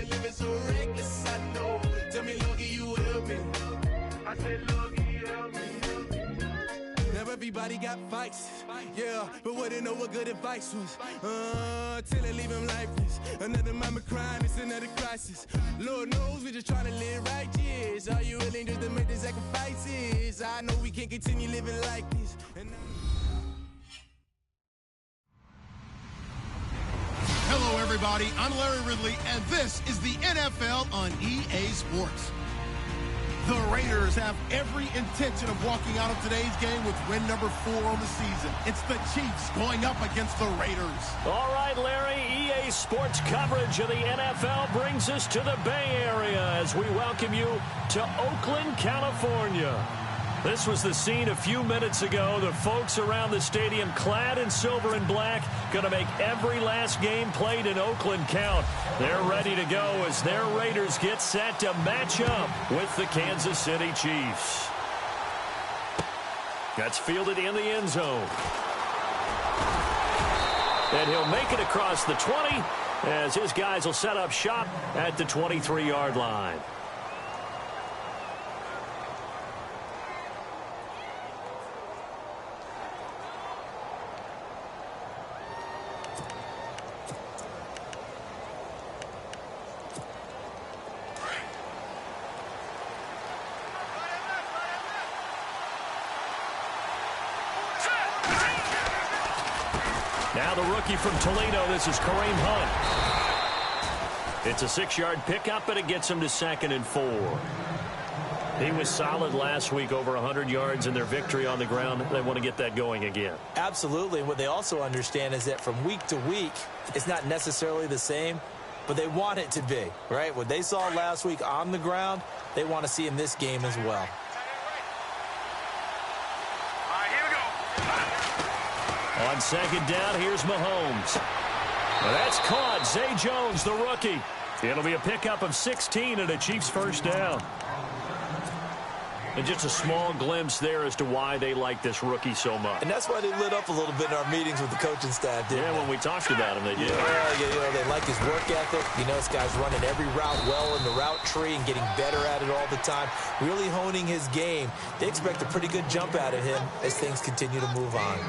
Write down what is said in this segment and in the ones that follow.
living so reckless, I know. Tell me, Logie, you help me. I said, Logie, help me. Now everybody got fights, yeah, but wouldn't know what good advice was. Till they leave him lifeless. Another mama crying, it's another crisis. Lord knows we just trying to live righteous. Are you willing just to make the sacrifices? I know we can't continue living like this. Hello, everybody. I'm Larry Ridley, and this is the NFL on EA Sports. The Raiders have every intention of walking out of today's game with win number 4 on the season. It's the Chiefs going up against the Raiders. All right, Larry, EA Sports coverage of the NFL brings us to the Bay Area as we welcome you to Oakland, California. This was the scene a few minutes ago. The folks around the stadium clad in silver and black going to make every last game played in Oakland count. They're ready to go as their Raiders get set to match up with the Kansas City Chiefs. That's fielded in the end zone. And he'll make it across the 20 as his guys will set up shop at the 23-yard line. Now the rookie from Toledo, this is Kareem Hunt. It's a 6-yard pickup, and it gets him to 2nd and 4. He was solid last week, over 100 yards in their victory on the ground. They want to get that going again. Absolutely. And what they also understand is that from week to week, it's not necessarily the same, but they want it to be, right? What they saw last week on the ground, they want to see in this game as well. On 2nd down, here's Mahomes. Well, that's caught. Zay Jones, the rookie. It'll be a pickup of 16 and a Chiefs first down. And just a small glimpse there as to why they like this rookie so much. And that's why they lit up a little bit in our meetings with the coaching staff, didn't they? When we talked about him, they did. Yeah, they like his work ethic. You know, this guy's running every route well in the route tree and getting better at it all the time, really honing his game. They expect a pretty good jump out of him as things continue to move on.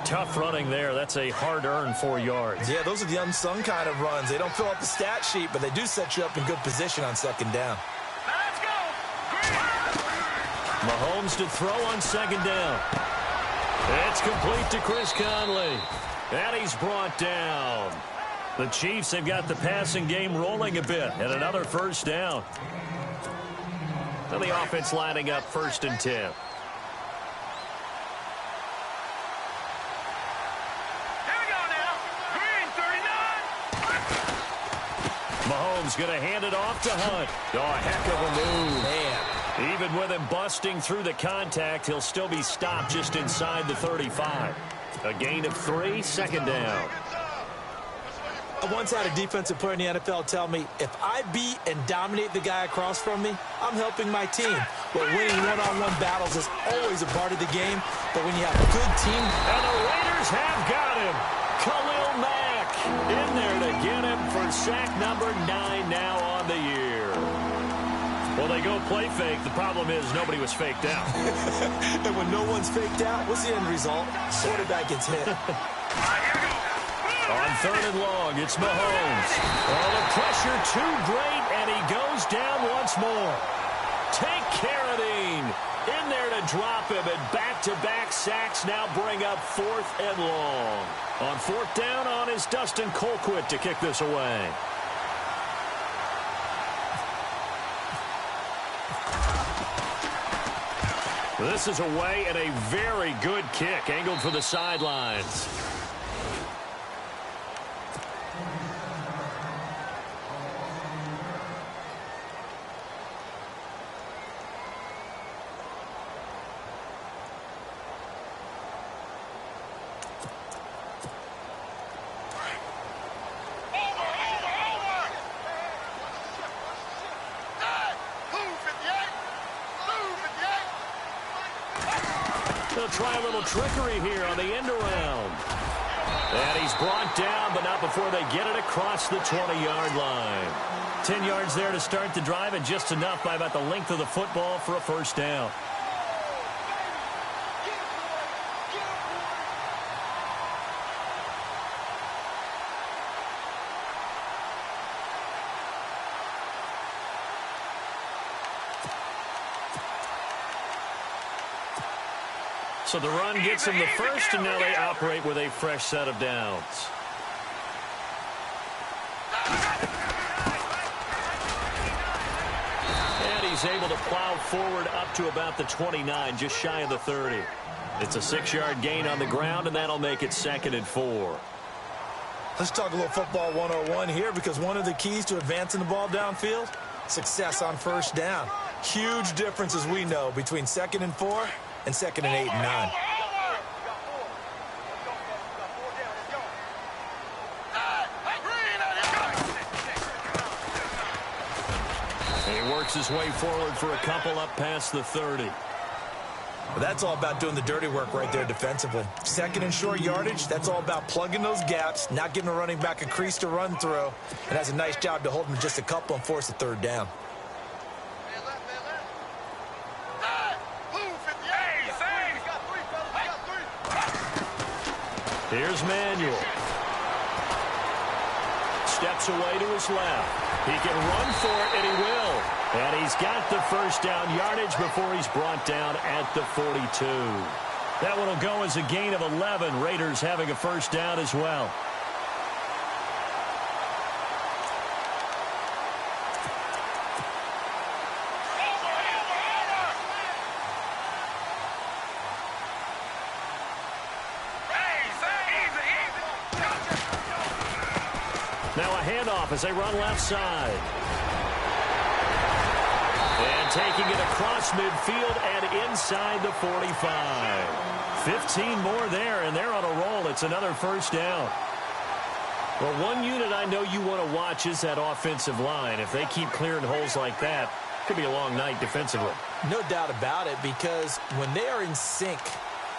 Tough running there. That's a hard-earned 4 yards. Yeah, those are the unsung kind of runs. They don't fill up the stat sheet, but they do set you up in good position on 2nd down. Let's go! Mahomes to throw on 2nd down. It's complete to Chris Conley. And he's brought down. The Chiefs have got the passing game rolling a bit, and another first down. And the offense lining up 1st and 10. Mahomes going to hand it off to Hunt. Oh, a heck of a move. Man. Even with him busting through the contact, he'll still be stopped just inside the 35. A gain of 3, 2nd down. I once had a defensive player in the NFL tell me, if I beat and dominate the guy across from me, I'm helping my team. Well, winning one-on-one battles is always a part of the game, but when you have a good team... And the Raiders have got him. Khalil Mack in there to get him for sack number 9 now on the year. Well, they go play fake. The problem is nobody was faked out. And when no one's faked out, what's the end result? Quarterback gets hit. On 3rd and long, it's Mahomes. Oh, the pressure too great, and he goes down once more. Take Carradine in there to drop him, and back-to-back sacks now bring up 4th and long. On 4th down on is Dustin Colquitt to kick this away. This is away and a very good kick, angled for the sidelines. They'll try a little trickery here on the end around. And he's brought down, but not before they get it across the 20-yard line. 10 yards there to start the drive, and just enough by about the length of the football for a first down. So the run gets them the first, and now they operate with a fresh set of downs. And he's able to plow forward up to about the 29, just shy of the 30. It's a 6-yard gain on the ground, and that'll make it 2nd and 4. Let's talk a little football 101 here, because one of the keys to advancing the ball downfield, success on first down. Huge difference, as we know, between 2nd and 4 and 2nd and 8 and 9. And he works his way forward for a couple up past the 30. But that's all about doing the dirty work right there defensively. 2nd and short yardage, that's all about plugging those gaps, not giving a running back a crease to run through, and has a nice job to hold him just a couple and force a 3rd down. Here's Manuel. Steps away to his left. He can run for it, and he will. And he's got the first down yardage before he's brought down at the 42. That one will go as a gain of 11. Raiders having a first down as well. Now a handoff as they run left side. And taking it across midfield and inside the 45. 15 more there, and they're on a roll. It's another first down. Well, one unit I know you want to watch is that offensive line. If they keep clearing holes like that, it could be a long night defensively. No doubt about it, because when they are in sync,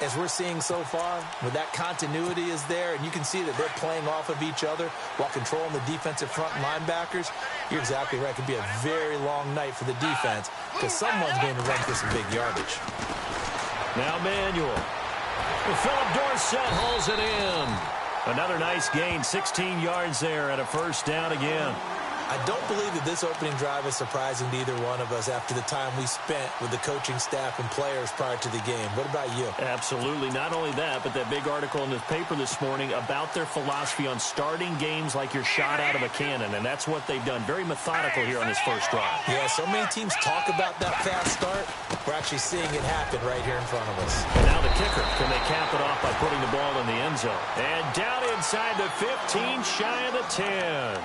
as we're seeing so far, where that continuity is there, and you can see that they're playing off of each other while controlling the defensive front linebackers, you're exactly right. It could be a very long night for the defense, because someone's going to run for some big yardage. Now Manuel. Philip Dorsett hauls it in. Another nice gain, 16 yards there, and a first down again. I don't believe that this opening drive is surprising to either one of us after the time we spent with the coaching staff and players prior to the game. What about you? Absolutely. Not only that, but that big article in the paper this morning about their philosophy on starting games like you're shot out of a cannon, and that's what they've done. Very methodical here on this first drive. Yeah, so many teams talk about that fast start. We're actually seeing it happen right here in front of us. And now the kicker. Can they cap it off by putting the ball in the end zone? And down inside the 15, shy of the 10.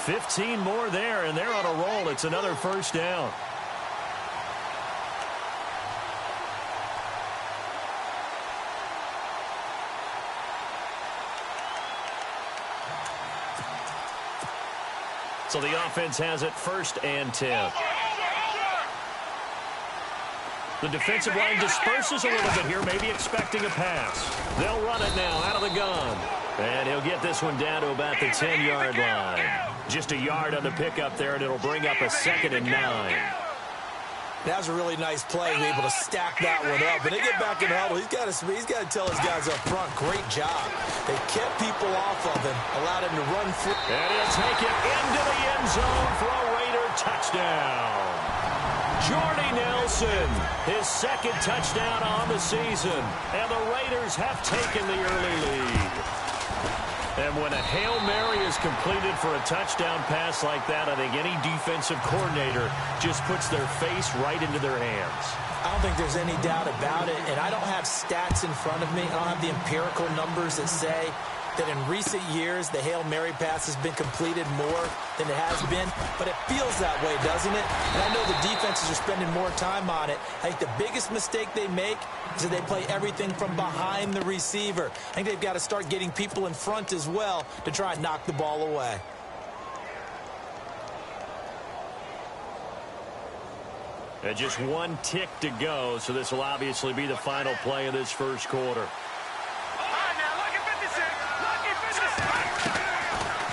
15 more there, and they're on a roll. It's another first down. So the offense has it 1st and 10. The defensive line disperses a little bit here, maybe expecting a pass. They'll run it now out of the gun. And he'll get this one down to about the 10-yard line. Just a yard on the pickup there, and it'll bring up a 2nd and 9. That was a really nice play, able to stack that one up. But they get back in the huddle. He's got to tell his guys up front, great job. They kept people off of him, allowed him to run free. And he'll take it into the end zone for a Raider touchdown. Jordy Nelson, his 2nd touchdown on the season. And the Raiders have taken the early lead. And when a Hail Mary is completed for a touchdown pass like that, I think any defensive coordinator just puts their face right into their hands. I don't think there's any doubt about it, and I don't have stats in front of me. I don't have the empirical numbers that say that in recent years the Hail Mary pass has been completed more than it has been, but it feels that way, doesn't it? And I know the defenses are spending more time on it. I think the biggest mistake they make is that they play everything from behind the receiver. I think they've got to start getting people in front as well to try and knock the ball away. And just one tick to go, so this will obviously be the final play of this first quarter.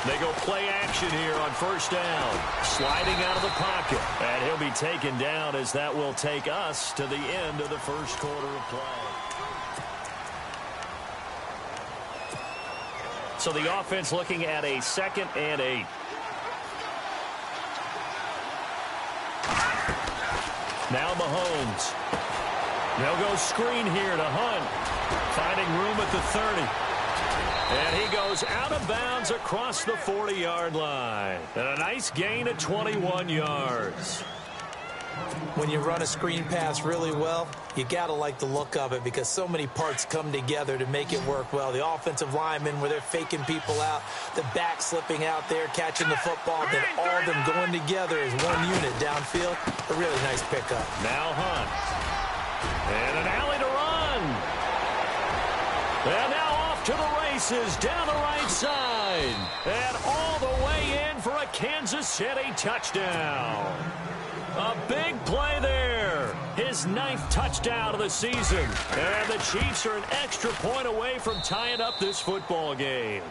They They go play action here on first down. Sliding out of the pocket. And he'll be taken down as that will take us to the end of the first quarter of play. So the offense looking at a 2nd and 8. Now Mahomes. They'll go screen here to Hunt. Finding room at the 30. And he goes out of bounds across the 40-yard line. And a nice gain of 21 yards. When you run a screen pass really well, you got to like the look of it because so many parts come together to make it work well. The offensive linemen, where they're faking people out, the back slipping out there, catching the football, then all of them going together as one unit downfield. A really nice pickup. Now Hunt. And an alley to run. And now off to the races down the right side. And all the way in for a Kansas City touchdown. A big play there. His 9th touchdown of the season. And the Chiefs are an extra point away from tying up this football game.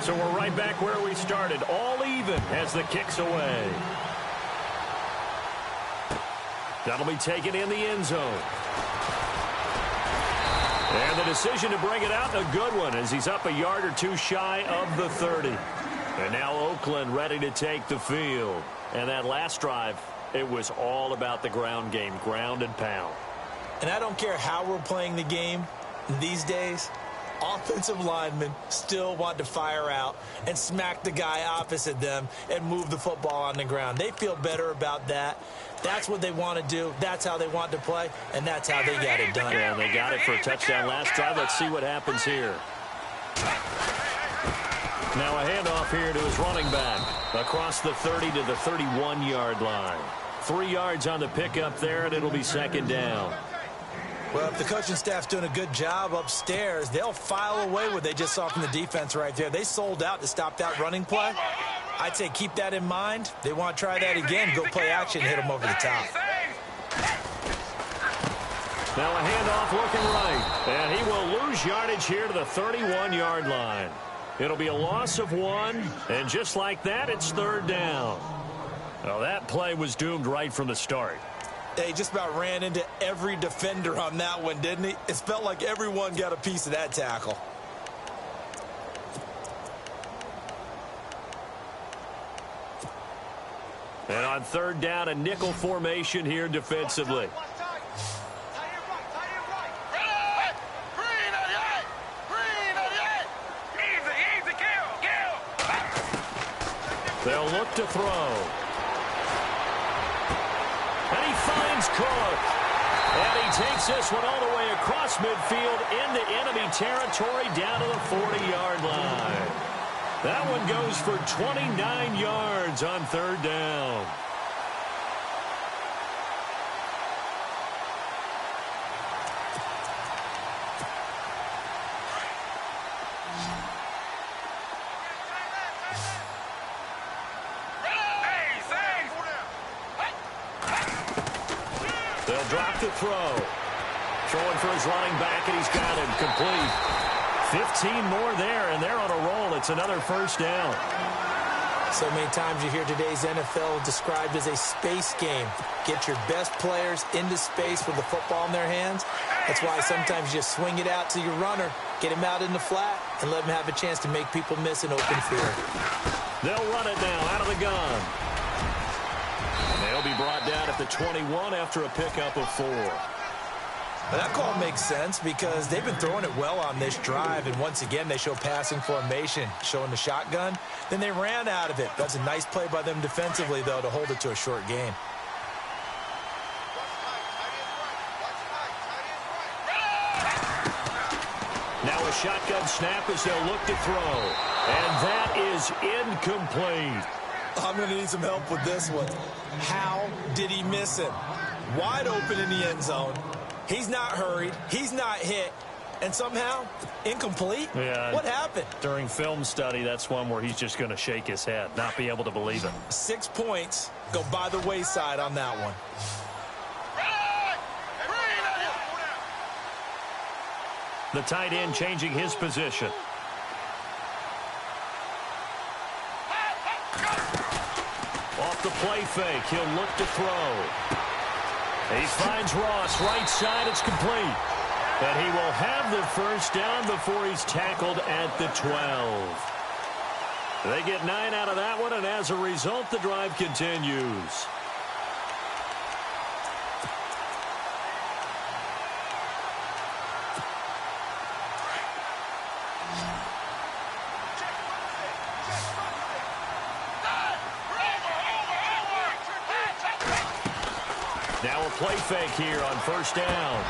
So we're right back where we started. All even as the kick's away. That'll be taken in the end zone. And the decision to bring it out, a good one, as he's up a yard or two shy of the 30. And now Oakland ready to take the field. And that last drive, it was all about the ground game, ground and pound. And I don't care how we're playing the game these days, offensive linemen still want to fire out and smack the guy opposite them and move the football on the ground. They feel better about that. That's what they want to do. That's how they want to play, and that's how they got it done. Yeah, they got it for a touchdown last drive. Let's see what happens here. Now a handoff here to his running back across the 30 to the 31-yard line. 3 yards on the pickup there, and it'll be 2nd down. Well, if the coaching staff's doing a good job upstairs, they'll file away what they just saw from the defense right there. They sold out to stop that running play. I'd say keep that in mind. They want to try that again, go play action, hit them over the top. Now a handoff looking right, and he will lose yardage here to the 31-yard line. It'll be a loss of 1, and just like that, it's 3rd down. Well, that play was doomed right from the start. He just about ran into every defender on that one, didn't he? It felt like everyone got a piece of that tackle. And on 3rd down, a nickel formation here defensively. They'll look to throw. And he finds Cook. And he takes this one all the way across midfield into enemy territory down to the 40-yard line. That one goes for 29 yards on 3rd down. They'll drop the throw. Throwing for his running back, and he's got him complete. 15 more there, and they're on a roll. It's another 1st down. So many times you hear today's NFL described as a space game. Get your best players into space with the football in their hands. That's why sometimes you swing it out to your runner, get him out in the flat, and let him have a chance to make people miss an open field. They'll run it now out of the gun. And they'll be brought down at the 21 after a pickup of 4. Well, that call makes sense because they've been throwing it well on this drive, and once again they show passing formation, showing the shotgun. Then they ran out of it. That's a nice play by them defensively, though, to hold it to a short gain. Now a shotgun snap as they'll look to throw. And that is incomplete. I'm going to need some help with this one. How did he miss him? Wide open in the end zone. He's not hurried. He's not hit. And somehow, incomplete? Yeah. What happened? During film study, that's one where he's just going to shake his head, not be able to believe it. 6 points go by the wayside on that one. The tight end changing his position. Off the play fake, he'll look to throw. He finds Ross, right side, it's complete. But he will have the first down before he's tackled at the 12. They get 9 out of that one, and as a result, the drive continues. Now a play fake here on first down.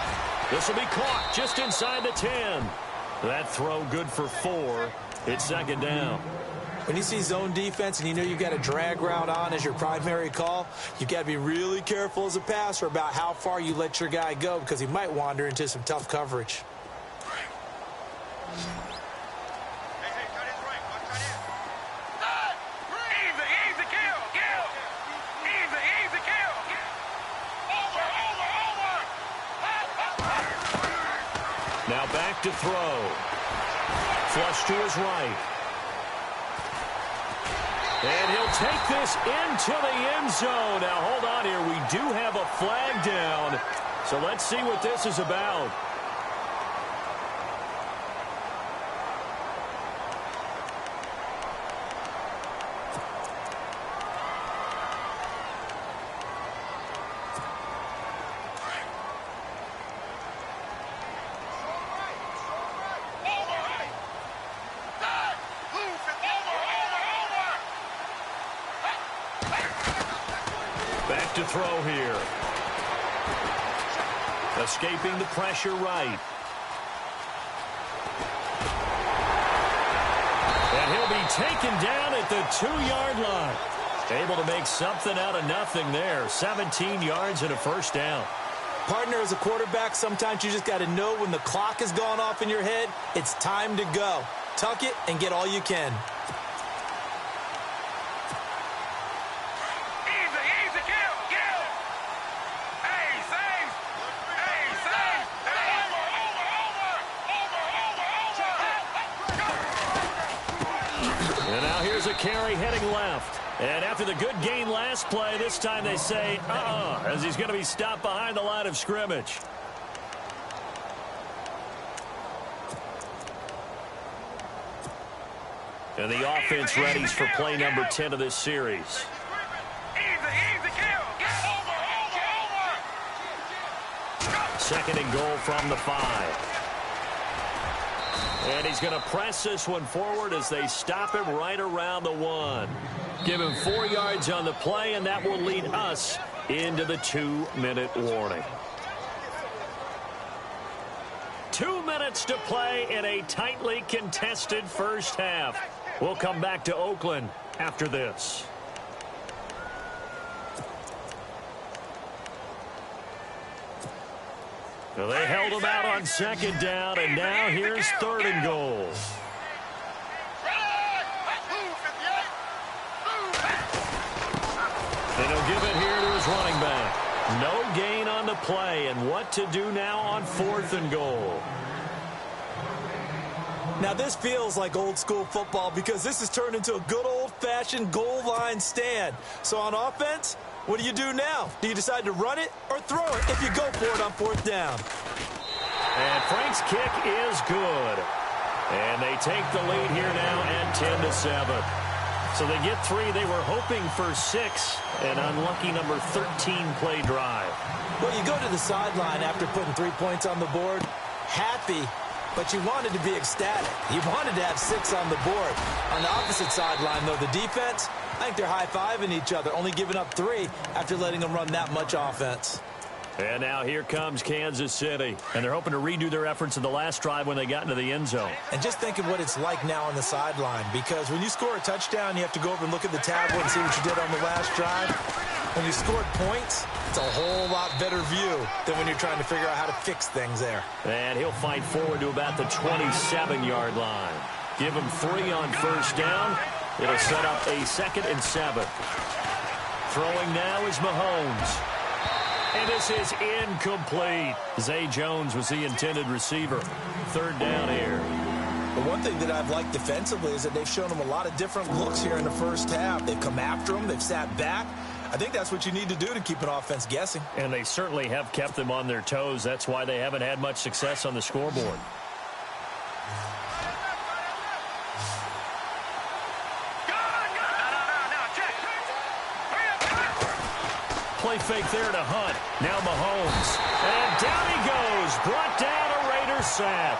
This will be caught just inside the 10. That throw good for 4. It's second down. When you see zone defense and you know you've got a drag route on as your primary call, you've got to be really careful as a passer about how far you let your guy go because he might wander into some tough coverage. Now back to throw. Flush to his right. And he'll take this into the end zone. Now, hold on here. We do have a flag down. So let's see what this is about. Back to throw here. Escaping the pressure right. And he'll be taken down at the 2-yard line. Able to make something out of nothing there. 17 yards and a first down. Partner, as a quarterback, sometimes you just got to know when the clock has gone off in your head, it's time to go. Tuck it and get all you can. And now here's a carry heading left. And after the good gain last play, this time they say, as he's going to be stopped behind the line of scrimmage. And the offense readies for play number 10 of this series. Second and goal from the 5. And he's going to press this one forward as they stop him right around the 1. Give him 4 yards on the play, and that will lead us into the 2-minute warning. 2 minutes to play in a tightly contested first half. We'll come back to Oakland after this. Well, they held him out on second down, and now here's third and goal. And he'll give it here to his running back. No gain on the play, and what to do now on fourth and goal. Now, this feels like old-school football because this has turned into a good old-fashioned goal line stand. So on offense, what do you do now? Do you decide to run it or throw it if you go for it on fourth down? And Frank's kick is good. And they take the lead here now at 10-7. So they get 3. They were hoping for 6. An unlucky number 13 play drive. Well, you go to the sideline after putting 3 points on the board, happy, but you wanted to be ecstatic. You wanted to have 6 on the board. On the opposite sideline, though, the defense, I think they're high-fiving each other, only giving up 3 after letting them run that much offense. And now here comes Kansas City. And they're hoping to redo their efforts in the last drive when they got into the end zone. And just think of what it's like now on the sideline, because when you score a touchdown, you have to go over and look at the tablet and see what you did on the last drive. When you scored points, it's a whole lot better view than when you're trying to figure out how to fix things there. And he'll fight forward to about the 27-yard line. Give him 3 on first down. It'll set up a 2nd and 7. Throwing now is Mahomes. And this is incomplete. Zay Jones was the intended receiver. Third down here. The one thing that I've liked defensively is that they've shown them a lot of different looks here in the first half. They've come after them. They've sat back. I think that's what you need to do to keep an offense guessing. And they certainly have kept them on their toes. That's why they haven't had much success on the scoreboard. Play fake there to Hunt. Now Mahomes. And down he goes. Brought down a Raiders sack.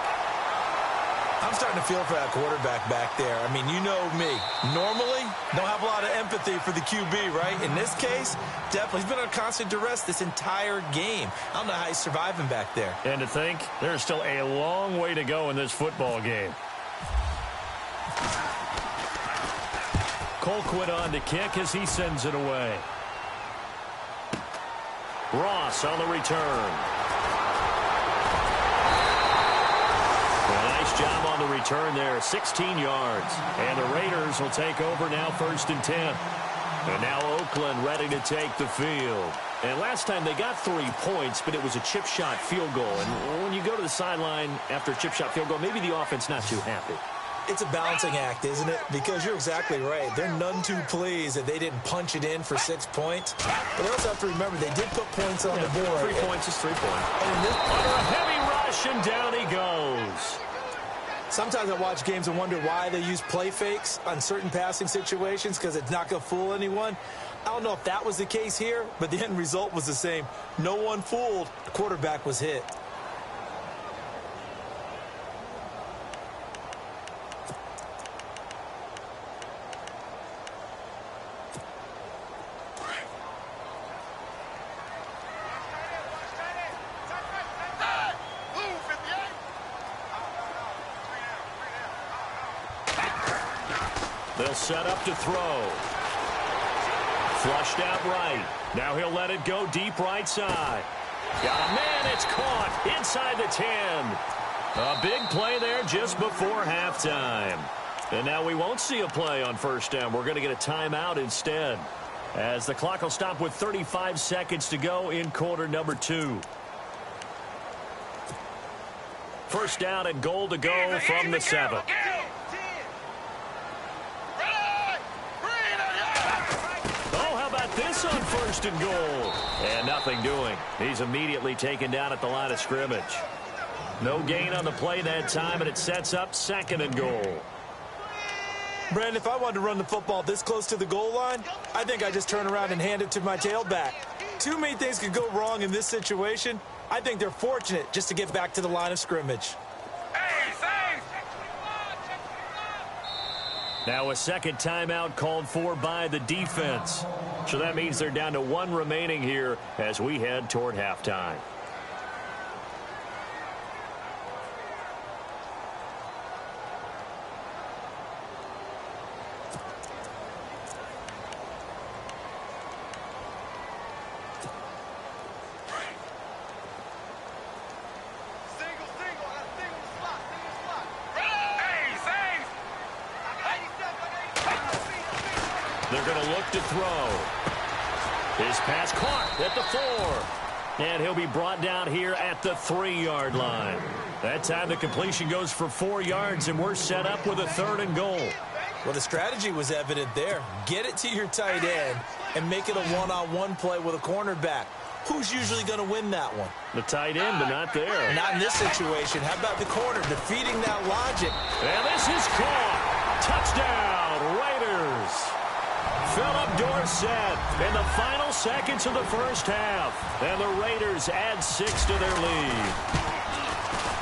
I'm starting to feel for that quarterback back there. I mean, you know me. Normally, don't have a lot of empathy for the QB, right? In this case, definitely. He's been on constant duress this entire game. I don't know how he's surviving back there. And to think, there's still a long way to go in this football game. Colquitt on to kick as he sends it away. Ross on the return. Nice job on the return there, 16 yards. And the Raiders will take over now, 1st and 10. And now Oakland ready to take the field. And last time they got 3 points, but it was a chip shot field goal. And when you go to the sideline after a chip shot field goal, maybe the offense not too happy. It's a balancing act, isn't it? Because you're exactly right. They're none too pleased that they didn't punch it in for 6 points. But they also have to remember they did put points on the board. 3 points is 3 points. And under a heavy rush, and down he goes. Sometimes I watch games and wonder why they use play fakes on certain passing situations because it's not going to fool anyone. I don't know if that was the case here, but the end result was the same. No one fooled. The quarterback was hit. They'll set up to throw. Flushed out right. Now he'll let it go deep right side. Got a man, it's caught inside the 10. A big play there just before halftime. And now we won't see a play on 1st down. We're going to get a timeout instead, as the clock will stop with 35 seconds to go in quarter number 2. 1st down and goal to go from the 7. This on 1st and goal. And nothing doing. He's immediately taken down at the line of scrimmage. No gain on the play that time, and it sets up 2nd and goal. Brandon, if I wanted to run the football this close to the goal line, I think I just turn around and hand it to my tailback. Too many things could go wrong in this situation. I think they're fortunate just to get back to the line of scrimmage. Now a second timeout called for by the defense. So that means they're down to 1 remaining here as we head toward halftime. They're going to look to throw. His pass caught at the 4. And he'll be brought down here at the 3-yard line. That time the completion goes for 4 yards, and we're set up with a 3rd and goal. Well, the strategy was evident there. Get it to your tight end and make it a one-on-one play with a cornerback. Who's usually going to win that one? The tight end, but not there. Not in this situation. How about the corner defeating that logic? And this is caught. Touchdown, Raiders. Philip Dorsett in the final seconds of the 1st half. And the Raiders add 6 to their lead.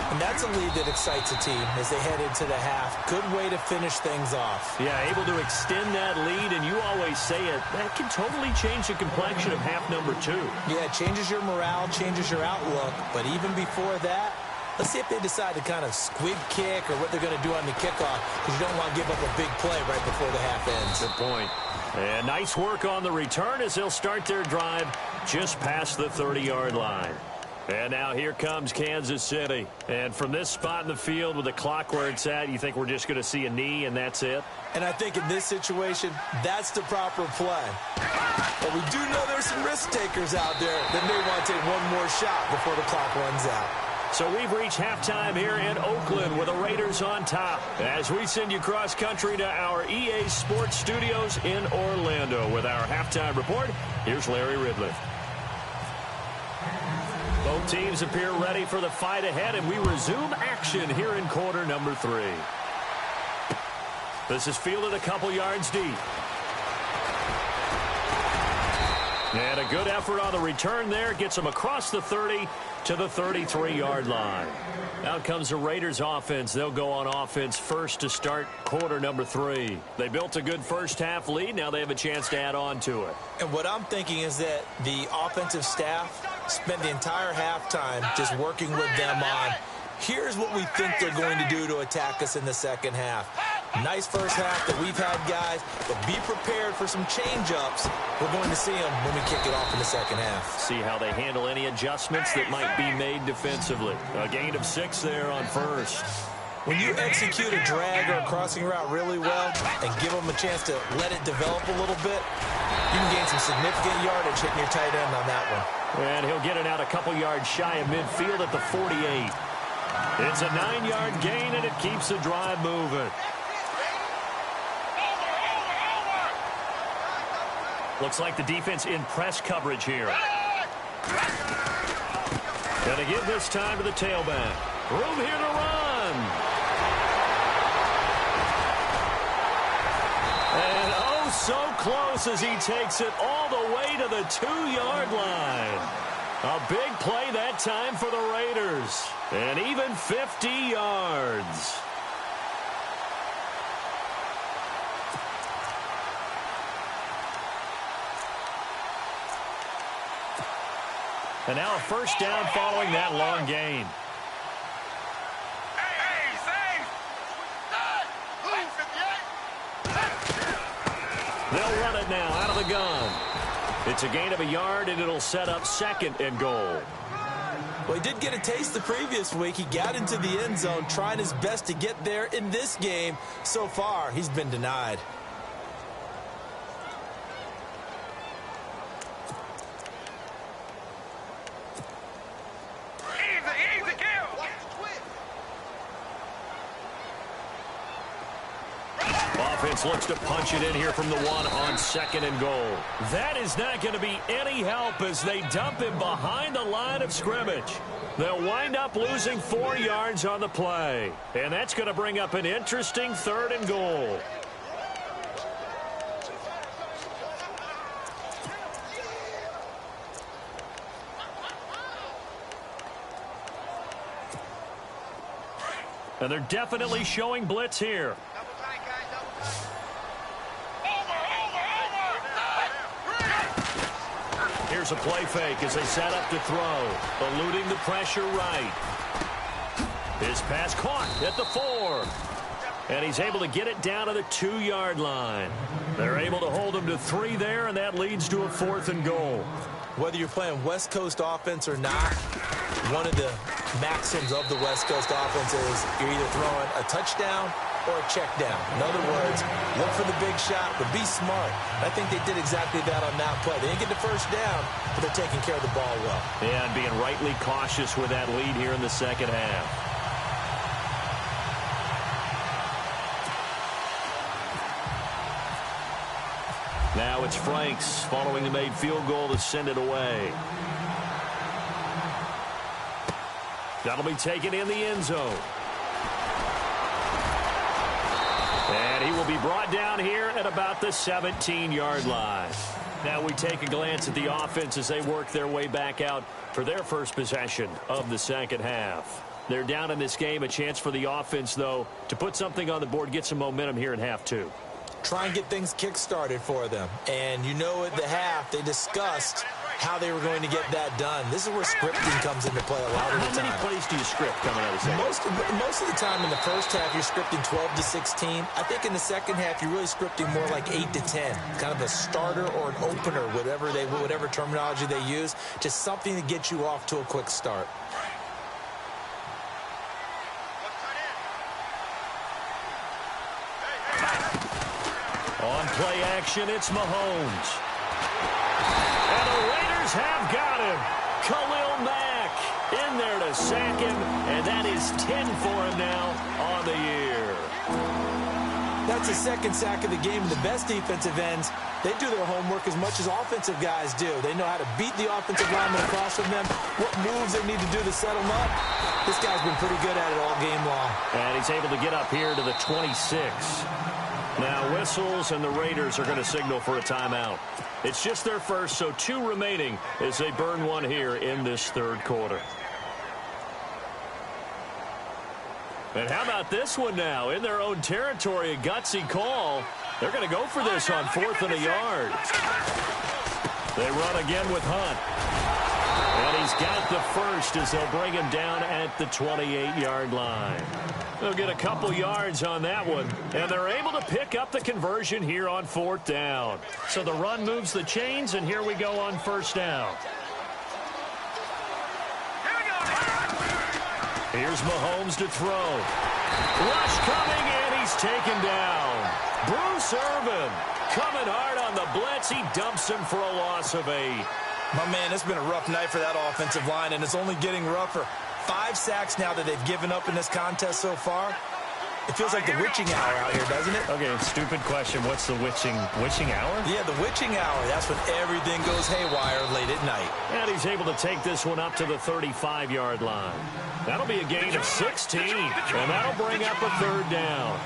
And that's a lead that excites a team as they head into the half. Good way to finish things off. Yeah, able to extend that lead, and you always say it, that can totally change the complexion of half number 2. Yeah, it changes your morale, changes your outlook. But even before that, let's see if they decide to kind of squib kick or what they're going to do on the kickoff, because you don't want to give up a big play right before the half ends. Good point. And nice work on the return as they'll start their drive just past the 30-yard line. And now here comes Kansas City. And from this spot in the field with the clock where it's at, you think we're just going to see a knee and that's it? And I think in this situation, that's the proper play. But we do know there's some risk takers out there that may want to take one more shot before the clock runs out. So we've reached halftime here in Oakland with the Raiders on top. As we send you cross-country to our EA Sports Studios in Orlando with our halftime report, here's Larry Ridley. Both teams appear ready for the fight ahead, and we resume action here in quarter number 3. This is fielded a couple yards deep. And a good effort on the return there. Gets them across the 30 to the 33-yard line. Out comes the Raiders offense. They'll go on offense first to start quarter number 3. They built a good first-half lead. Now they have a chance to add on to it. And what I'm thinking is that the offensive staff spent the entire halftime just working with them on, here's what we think they're going to do to attack us in the second half. Nice first half that we've had, guys, but be prepared for some change-ups. We're going to see them when we kick it off in the second half. See how they handle any adjustments that might be made defensively. A gain of 6 there on first. When you execute a drag or a crossing route really well and give them a chance to let it develop a little bit, you can gain some significant yardage hitting your tight end on that one. And he'll get it out a couple yards shy of midfield at the 48. It's a 9-yard gain, and it keeps the drive moving. Looks like the defense in press coverage here. Gonna give this time to the tailback. Room here to run. And oh, so close as he takes it all the way to the 2-yard line. A big play that time for the Raiders. And even 50 yards. And now a first down following that long gain. They'll run it now out of the gun. It's a gain of a yard, and it'll set up 2nd and goal. Well, he did get a taste the previous week. He got into the end zone, trying his best to get there in this game. So far, he's been denied. Offense looks to punch it in here from the 1 on 2nd and goal. That is not going to be any help as they dump him behind the line of scrimmage. They'll wind up losing 4 yards on the play. And that's going to bring up an interesting 3rd and goal. And they're definitely showing blitz here. Here's a play fake as they set up to throw. Eluding the pressure right. His pass caught at the 4. And he's able to get it down to the 2-yard line. They're able to hold him to 3 there, and that leads to a 4th and goal. Whether you're playing West Coast offense or not, one of the maxims of the West Coast offense is you're either throwing a touchdown or a check down. In other words, look for the big shot, but be smart. I think they did exactly that on that play. They didn't get the first down, but they're taking care of the ball well. Yeah, and being rightly cautious with that lead here in the second half. Now it's Franks following the made field goal to send it away. That'll be taken in the end zone. And he will be brought down here at about the 17-yard line. Now we take a glance at the offense as they work their way back out for their first possession of the second half. They're down in this game. A chance for the offense, though, to put something on the board, get some momentum here in half 2. Try and get things kick-started for them. And you know at the half, they discussed how they were going to get that done. This is where scripting comes into play a lot of the time. How many plays do you script coming out of the second? Most of the time in the first half, you're scripting 12 to 16. I think in the second half, you're really scripting more like 8 to 10. Kind of a starter or an opener, whatever terminology they use. Just something to get you off to a quick start. On play action, it's Mahomes. And the Raiders have got him. Khalil Mack in there to sack him, and that is 10 for him now on the year. That's the second sack of the game. The best defensive ends, they do their homework as much as offensive guys do. They know how to beat the offensive lineman across from them, what moves they need to do to set them up. This guy's been pretty good at it all game long. And he's able to get up here to the 26. Now whistles, and the Raiders are going to signal for a timeout. It's just their first, so 2 remaining as they burn one here in this third quarter. And how about this one now? In their own territory, a gutsy call. They're going to go for this on 4th and a yard. They run again with Hunt. And he's got the first as they'll bring him down at the 28-yard line. They'll get a couple yards on that one, and they're able to pick up the conversion here on 4th down. So the run moves the chains, and here we go on 1st down. Here's Mahomes to throw. Rush coming, and he's taken down. Bruce Irvin coming hard on the blitz. He dumps him for a loss of 8. My man, it's been a rough night for that offensive line, and it's only getting rougher. 5 sacks now that they've given up in this contest so far. It feels like the witching hour out here, doesn't it? Okay, stupid question. What's the witching hour? Yeah, the witching hour. That's when everything goes haywire late at night. And he's able to take this one up to the 35-yard line. That'll be a gain of 16, and that'll bring up a 3rd down.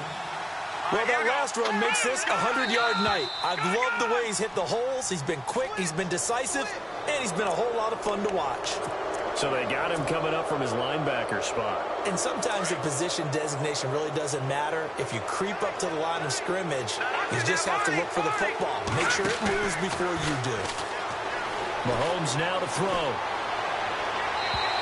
Well, that last run makes this a 100-yard night. I've loved the way he's hit the holes. He's been quick, he's been decisive, and he's been a whole lot of fun to watch. So they got him coming up from his linebacker spot. And sometimes the position designation really doesn't matter. If you creep up to the line of scrimmage, you just have to look for the football. Make sure it moves before you do. Mahomes now to throw.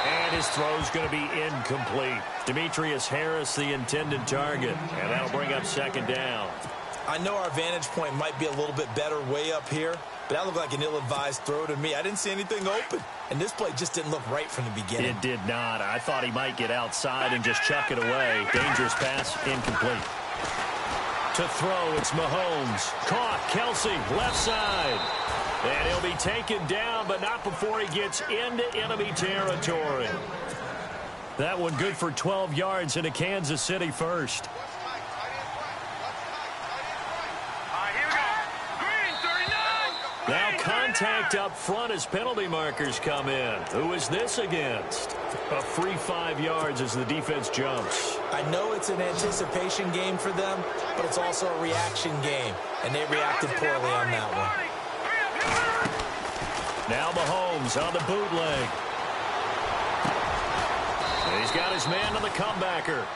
And his throw's going to be incomplete. Demetrius Harris, the intended target. And that'll bring up 2nd down. I know our vantage point might be a little bit better way up here, but that looked like an ill-advised throw to me. I didn't see anything open, and this play just didn't look right from the beginning. It did not. I thought he might get outside and just chuck it away. Dangerous pass, incomplete. To throw, it's Mahomes. Caught, Kelsey, left side. And he'll be taken down, but not before he gets into enemy territory. That one good for 12 yards into Kansas City first. Now contact up front as penalty markers come in. Who is this against? A free 5 yards as the defense jumps. I know it's an anticipation game for them, but it's also a reaction game, and they reacted poorly on that one. Now Mahomes on the bootleg. And he's got his man on the comebacker.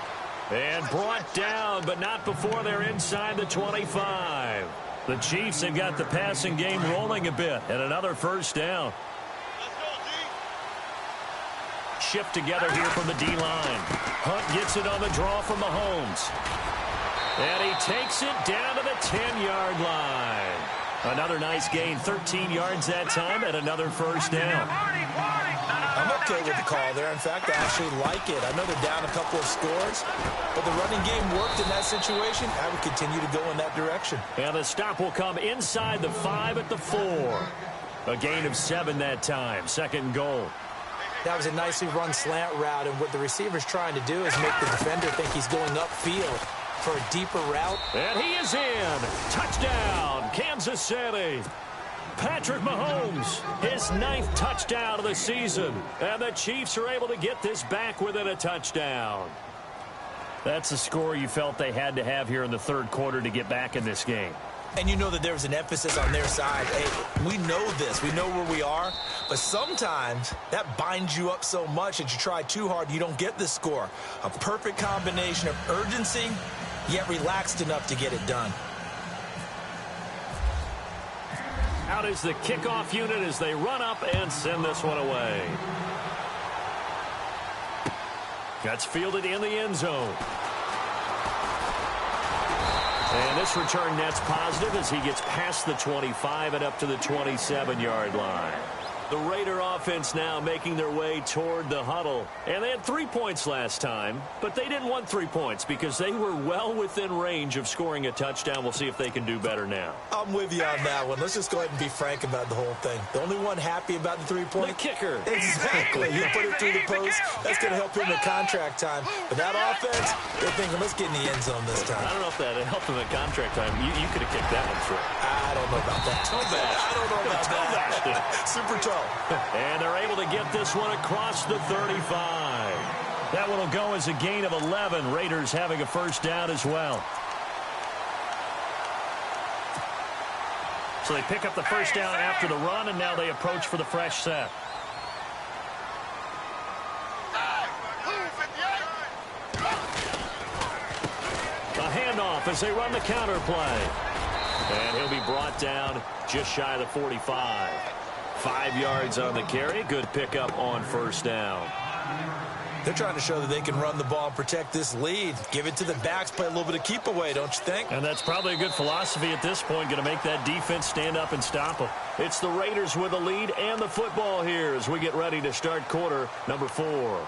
And brought down, but not before they're inside the 25. The Chiefs have got the passing game rolling a bit, and another 1st down. Shift together here from the D-line. Hunt gets it on the draw from Mahomes. And he takes it down to the 10-yard line. Another nice gain, 13 yards that time, and another 1st down. I'm okay with the call there. In fact, I actually like it. I know they're down a couple of scores, but the running game worked in that situation. I would continue to go in that direction. And the stop will come inside the 5 at the 4. A gain of 7 that time, 2nd and goal. That was a nicely run slant route, and what the receiver's trying to do is make the defender think he's going upfield for a deeper route. And he is in. Touchdown, Kansas City. Patrick Mahomes, his 9th touchdown of the season. And the Chiefs are able to get this back within a touchdown. That's a score you felt they had to have here in the 3rd quarter to get back in this game. And you know that there was an emphasis on their side. Hey, we know this. We know where we are. But sometimes that binds you up so much that you try too hard, you don't get the score. A perfect combination of urgency, yet relaxed enough to get it done. Out is the kickoff unit as they run up and send this one away. That's fielded in the end zone. And this return net's positive as he gets past the 25 and up to the 27-yard line. The Raider offense now making their way toward the huddle. And they had 3 points last time, but they didn't want 3 points because they were well within range of scoring a touchdown. We'll see if they can do better now. I'm with you on that one. Let's just go ahead and be frank about the whole thing. The only one happy about the 3-point. The kicker. Exactly. He put it through the post. That's going to help him in contract time. But that offense, they're thinking, let's get in the end zone this time. I don't know if that helped him in contract time. You could have kicked that one through. I don't know about that. I don't know about that. Super tall. And they're able to get this one across the 35. That one will go as a gain of 11. Raiders having a first down as well. So they pick up the first down after the run, and now they approach for the fresh set. A handoff as they run the counter play. And he'll be brought down just shy of the 45. 5 yards on the carry. Good pickup on first down. They're trying to show that they can run the ball and protect this lead. Give it to the backs, play a little bit of keep away, don't you think? And that's probably a good philosophy at this point, going to make that defense stand up and stop them. It's the Raiders with the lead and the football here as we get ready to start quarter number 4.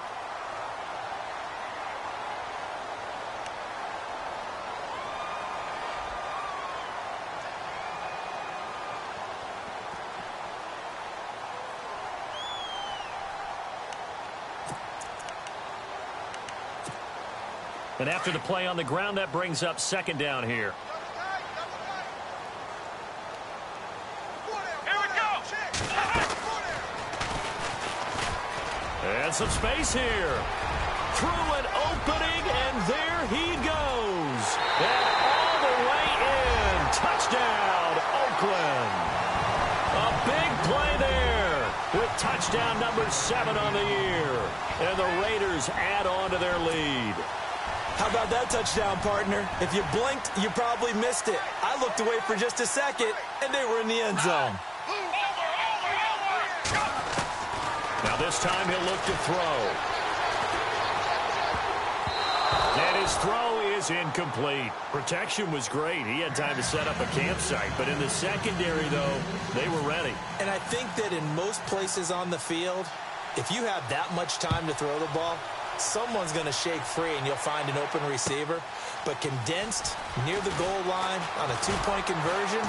And after the play on the ground, that brings up second down here. Here we go. And some space here. Through an opening, and there he goes. And all the way in. Touchdown, Oakland. A big play there with touchdown number 7 on the year. And the Raiders add on to their lead. How about that touchdown, partner? If you blinked, you probably missed it. I looked away for just a second, and they were in the end zone. Now this time he'll look to throw. And his throw is incomplete. Protection was great. He had time to set up a campsite. But in the secondary, though, they were ready. And I think that in most places on the field, if you have that much time to throw the ball, someone's going to shake free and you'll find an open receiver. But condensed near the goal line on a 2-point conversion,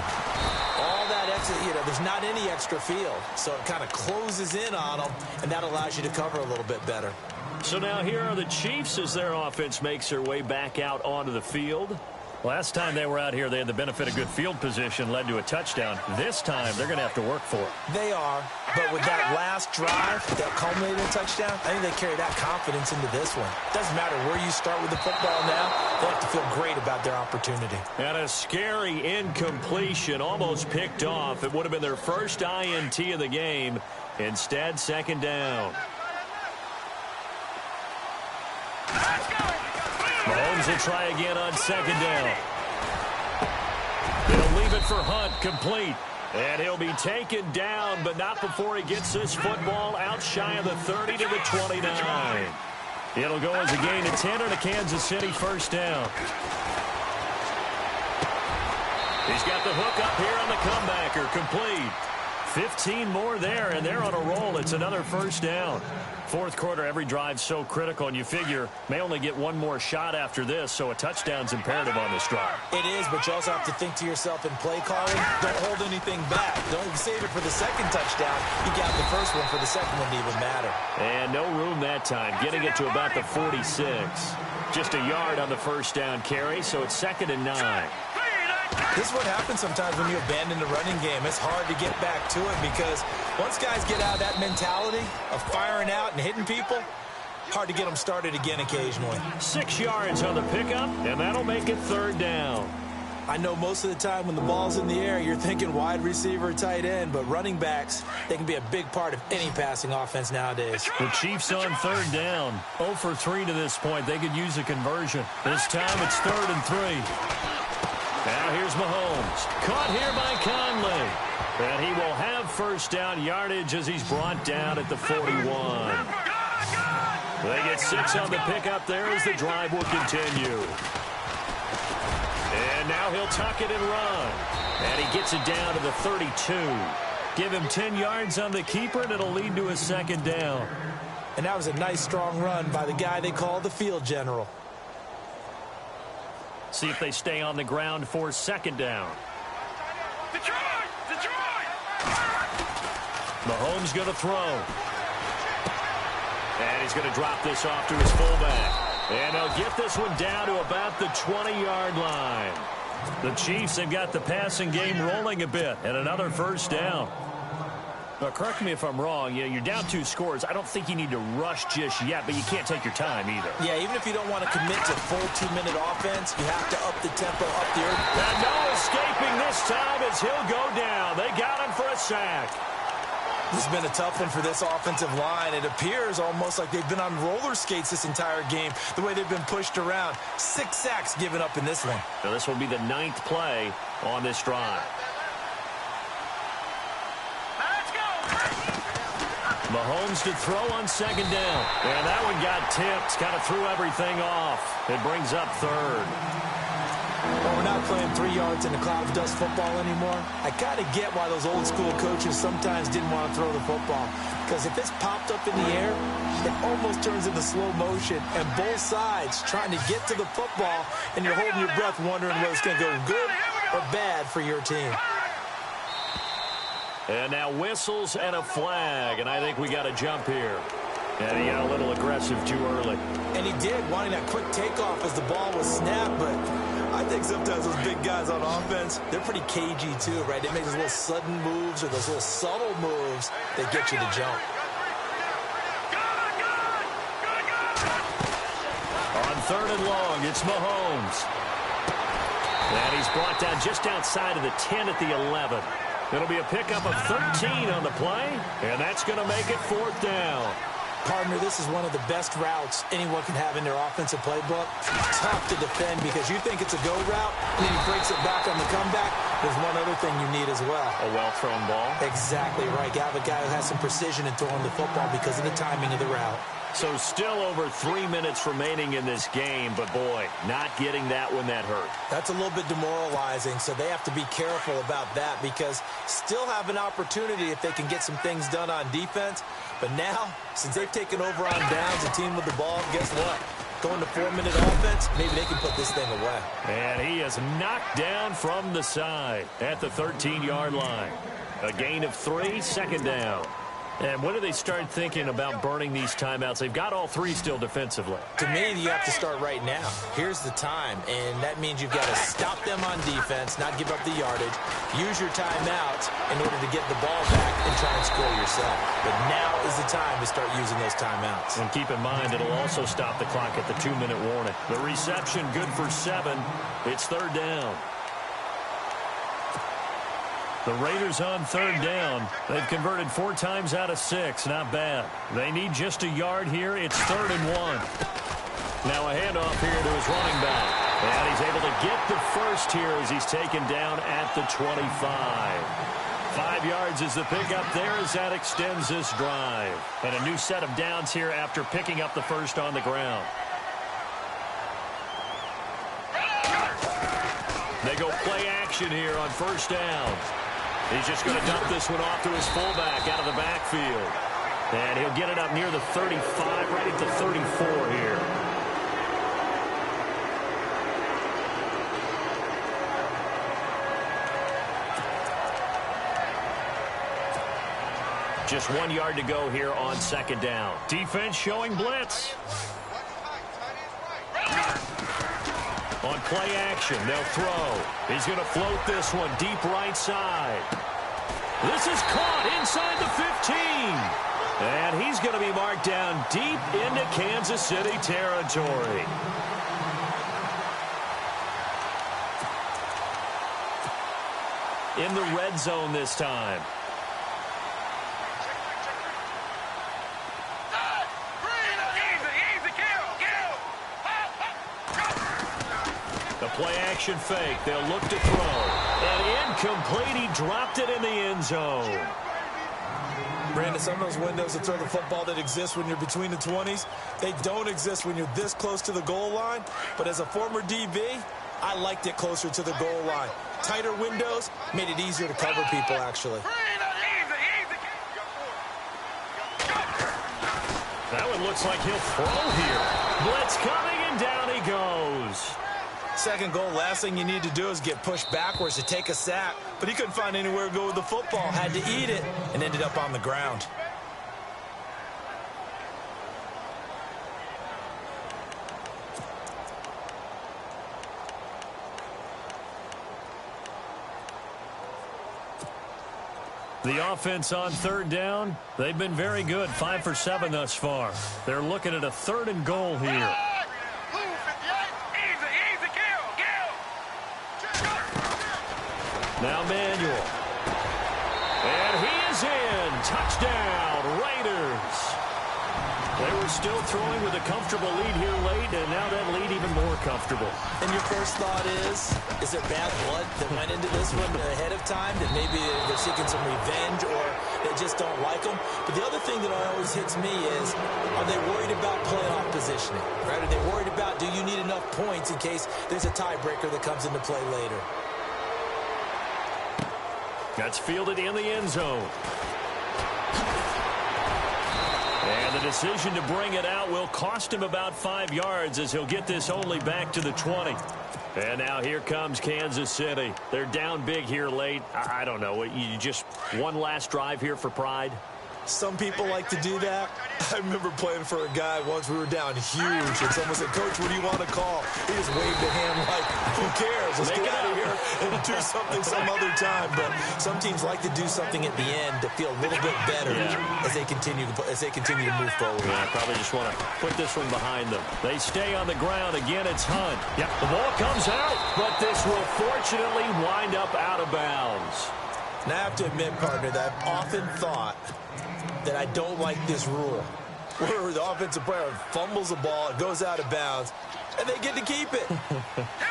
all that extra, there's not any extra field. So it kind of closes in on them, and that allows you to cover a little bit better. So now here are the Chiefs as their offense makes their way back out onto the field. Last time they were out here, they had the benefit of good field position, led to a touchdown. This time, they're going to have to work for it. They are, but with that last drive that culminated in a touchdown, I think they carry that confidence into this one. Doesn't matter where you start with the football now, they have to feel great about their opportunity. And a scary incompletion, almost picked off. It would have been their first INT of the game. Instead, second down. Mahomes will try again on second down. They'll leave it for Hunt, complete. And he'll be taken down, but not before he gets this football out shy of the 30 to the 29. It'll go as a gain of 10 and a Kansas City first down. He's got the hook up here on the comebacker, complete. 15 more there, and they're on a roll. It's another first down. Fourth quarter, every drive so critical, and you figure may only get one more shot after this, so a touchdown's imperative on this drive. It is, but you also have to think to yourself in play calling, don't hold anything back. Don't save it for the second touchdown. You got the first one for the second one to even matter. And no room that time, getting it to about the 46. Just a yard on the first down carry, so it's 2nd and 9. This is what happens sometimes when you abandon the running game. It's hard to get back to it because once guys get out of that mentality of firing out and hitting people, hard to get them started again occasionally. 6 yards on the pickup, and that'll make it 3rd down. I know most of the time when the ball's in the air, you're thinking wide receiver, tight end, but running backs, they can be a big part of any passing offense nowadays. The Chiefs on 3rd down. 0 for 3 to this point. They could use a conversion. This time it's 3rd and 3. Now here's Mahomes. Caught here by Conley. And he will have first down yardage as he's brought down at the 41. They get 6 on the pickup there as the drive will continue. And now he'll tuck it and run. And he gets it down to the 32. Give him 10 yards on the keeper, and it'll lead to a second down. And that was a nice, strong run by the guy they call the field general. See if they stay on the ground for second down. Detroit! Mahomes going to throw. And he's going to drop this off to his fullback. And they'll get this one down to about the 20-yard line. The Chiefs have got the passing game rolling a bit, and another first down. Now, correct me if I'm wrong. You're down 2 scores. I don't think you need to rush just yet, but you can't take your time either. Yeah, even if you don't want to commit to full 2-minute offense, you have to up the tempo, up the earth. And no escaping this time as he'll go down. They got him for a sack. This has been a tough one for this offensive line. It appears almost like they've been on roller skates this entire game, the way they've been pushed around. 6 sacks given up in this one. Now, this will be the 9th play on this drive. Mahomes to throw on second down. And that one got tipped. Kind of threw everything off. It brings up third. Well, we're not playing 3 yards in the cloud of dust football anymore. I kind of get why those old school coaches sometimes didn't want to throw the football. Because if it's popped up in the air, it almost turns into slow motion. And both sides trying to get to the football, and you're holding your breath wondering whether it's going to go good or bad for your team. And now whistles and a flag. And I think we got a jump here. And he got a little aggressive too early. And he did, wanting that quick takeoff as the ball was snapped. But I think sometimes those big guys on offense, they're pretty cagey too, right? They make those little sudden moves or those little subtle moves that get you to jump. On 3rd and long, it's Mahomes. And he's brought down just outside of the 10 at the 11. It'll be a pickup of 13 on the play, and that's going to make it 4th down. Partner, this is one of the best routes anyone can have in their offensive playbook. Tough to defend because you think it's a go route, and then he breaks it back on the comeback. There's one other thing you need as well. A well-thrown ball. Exactly right. You have a guy who has some precision in throwing the football because of the timing of the route. So still over 3 minutes remaining in this game, but boy, not getting that one that hurt. That's a little bit demoralizing, so they have to be careful about that because still have an opportunity if they can get some things done on defense. But now, since they've taken over on downs, the team with the ball, guess what? Going to 4-minute offense, maybe they can put this thing away. And he is knocked down from the side at the 13-yard line. A gain of 3, second down. And when do they start thinking about burning these timeouts? They've got all 3 still defensively. To me, you have to start right now. Here's the time, and that means you've got to stop them on defense, not give up the yardage, use your timeouts in order to get the ball back and try and score yourself. But now is the time to start using those timeouts. And keep in mind, it'll also stop the clock at the 2-minute warning. The reception good for 7. It's 3rd down. The Raiders on 3rd down. They've converted 4 times out of 6. Not bad. They need just a yard here. It's 3rd and 1. Now a handoff here to his running back. And he's able to get the first here as he's taken down at the 25. 5 yards is the pickup there as that extends this drive. And a new set of downs here after picking up the first on the ground. They go play action here on 1st down. He's just going to dump this one off to his fullback out of the backfield. And he'll get it up near the 35, right at the 34 here. Just 1 yard to go here on 2nd down. Defense showing blitz. On play action, they'll throw. He's going to float this one deep right side. This is caught inside the 15. And he's going to be marked down deep into Kansas City territory. In the red zone this time. The play-action fake. They'll look to throw. And incomplete. He dropped it in the end zone. Brandon, some of those windows to throw the football that exist when you're between the 20s, they don't exist when you're this close to the goal line. But as a former DB, I liked it closer to the goal line. Tighter windows made it easier to cover people, actually. That one looks like he'll throw here. Blitz coming, and down he goes. Second goal, last thing you need to do is get pushed backwards to take a sack. But he couldn't find anywhere to go with the football. Had to eat it and ended up on the ground. The offense on third down, they've been very good, 5 for 7 thus far. They're looking at a 3rd and goal here. Now Manuel. And he is in. Touchdown, Raiders. They were still throwing with a comfortable lead here late, and now that lead even more comfortable. And your first thought is there bad blood that went into this one ahead of time, that maybe they're seeking some revenge or they just don't like them? But the other thing that always hits me is, are they worried about playoff positioning? Right? Are they worried about, do you need enough points in case there's a tiebreaker that comes into play later? That's fielded in the end zone. And the decision to bring it out will cost him about 5 yards as he'll get this only back to the 20. And now here comes Kansas City. They're down big here late. I don't know. You just one last drive here for pride? Some people like to do that. I remember playing for a guy once. We were down huge, and someone said, "Coach, what do you want to call?" He just waved a hand like, "Who cares? Let's get out of here and do something some other time." But some teams like to do something at the end to feel a little bit better as they continue to move forward. Yeah, I probably just want to put this one behind them. They stay on the ground again. It's Hunt. Yep, the ball comes out, but this will fortunately wind up out of bounds. Now I have to admit, partner, that I've often thought that I don't like this rule, where the offensive player fumbles the ball, it goes out of bounds, and they get to keep it.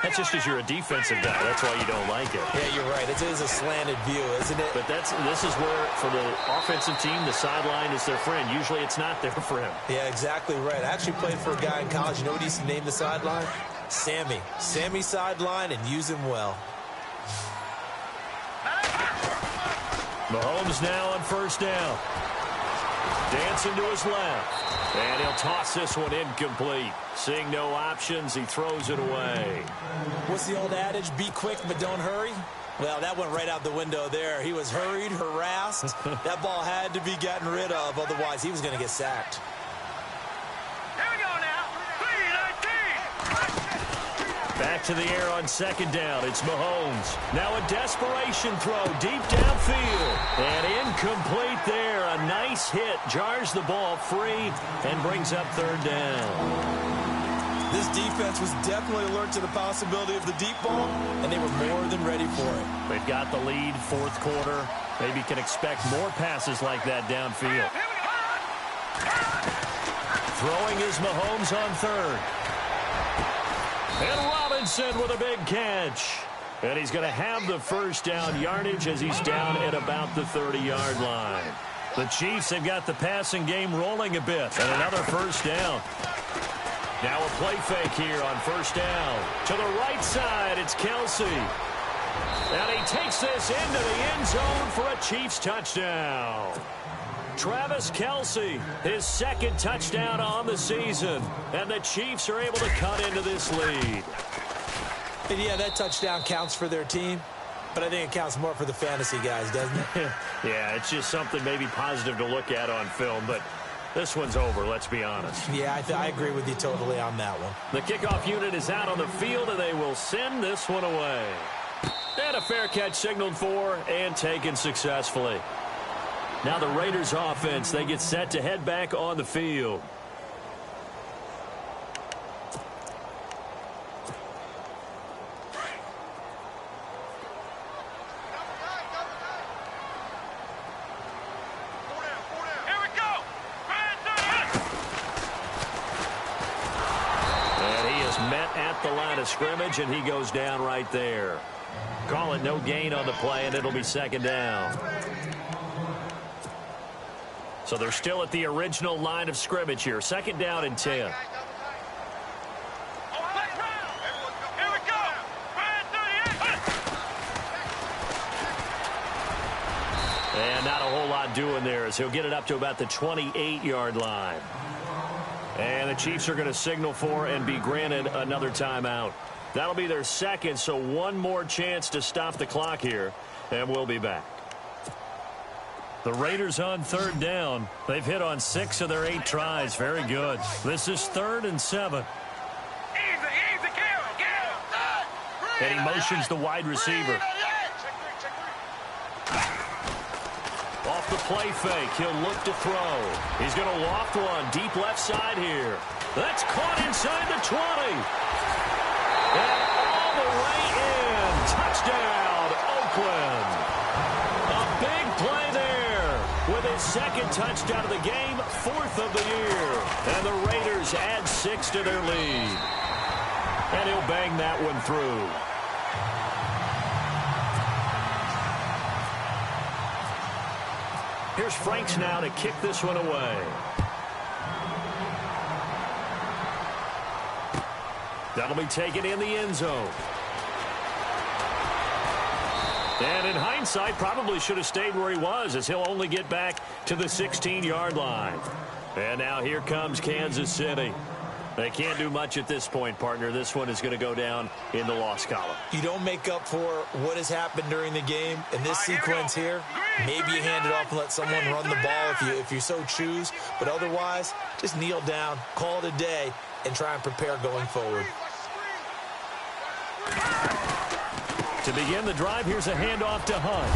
That's just because you're a defensive guy. That's why you don't like it. Yeah, you're right. It is a slanted view, isn't it? But this is where, for the offensive team, the sideline is their friend. Usually it's not there for him. Yeah, exactly right. I actually played for a guy in college. You know what he used to name the sideline? Sammy. Sammy sideline, and use him well. Mahomes now on first down. Dancing to his left. And he'll toss this one incomplete. Seeing no options, he throws it away. What's the old adage? Be quick, but don't hurry? Well, that went right out the window there. He was hurried, harassed. That ball had to be gotten rid of, otherwise he was going to get sacked. Here we go now. 3-19. Back to the air on second down. It's Mahomes. Now a desperation throw deep downfield. And incomplete there. A nice hit. Jars the ball free and brings up third down. This defense was definitely alert to the possibility of the deep ball, and they were more than ready for it. They've got the lead, fourth quarter. Maybe can expect more passes like that downfield. Throwing is Mahomes on third. And Robinson with a big catch. And he's going to have the first down yardage as he's down at about the 30-yard line. The Chiefs have got the passing game rolling a bit. And another first down. Now a play fake here on first down. To the right side, it's Kelsey. And he takes this into the end zone for a Chiefs touchdown. Travis Kelsey, his second touchdown on the season. And the Chiefs are able to cut into this lead. And yeah, that touchdown counts for their team, but I think it counts more for the fantasy guys, doesn't it? Yeah, it's just something maybe positive to look at on film, but this one's over, let's be honest. Yeah, I agree with you totally on that one. The kickoff unit is out on the field, and they will send this one away. And a fair catch signaled for and taken successfully. Now the Raiders offense, they get set to head back on the field. of scrimmage, and he goes down right there. Call it no gain on the play, and it'll be second down. So they're still at the original line of scrimmage here. Second down and 10. And not a whole lot doing there as he'll get it up to about the 28-yard line. And the Chiefs are going to signal for and be granted another timeout. That'll be their second, so one more chance to stop the clock here, and we'll be back. The Raiders on third down. They've hit on 6 of their 8 tries. Very good. This is 3rd and 7. And he motions the wide receiver. Off the play fake, he'll look to throw. He's going to loft one deep left side here. That's caught inside the 20. And all the way in. Touchdown, Oakland. A big play there with his second touchdown of the game, 4th of the year. And the Raiders add 6 to their lead. And he'll bang that one through. Here's Franks now to kick this one away. That'll be taken in the end zone. And in hindsight, probably should have stayed where he was, as he'll only get back to the 16-yard line. And now here comes Kansas City. They can't do much at this point, partner. This one is going to go down in the loss column. You don't make up for what has happened during the game in this sequence here. Maybe you hand it off and let someone run the ball if you so choose. But otherwise, just kneel down, call it a day, and try and prepare going forward. To begin the drive, here's a handoff to Hunt.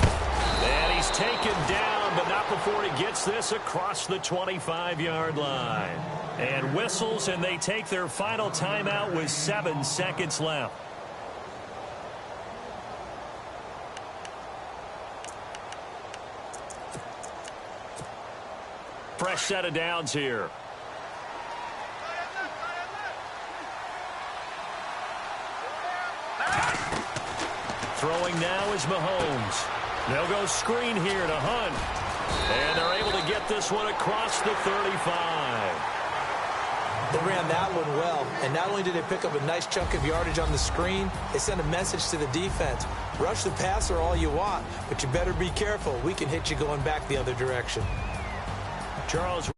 And he's taken down, but not before he gets this across the 25-yard line. And whistles, and they take their final timeout with 7 seconds left. Fresh set of downs here. Throwing now is Mahomes. They'll go screen here to Hunt. And they're able to get this one across the 35. They ran that one well, and not only did they pick up a nice chunk of yardage on the screen, they sent a message to the defense. Rush the passer all you want, but you better be careful. We can hit you going back the other direction. Charles.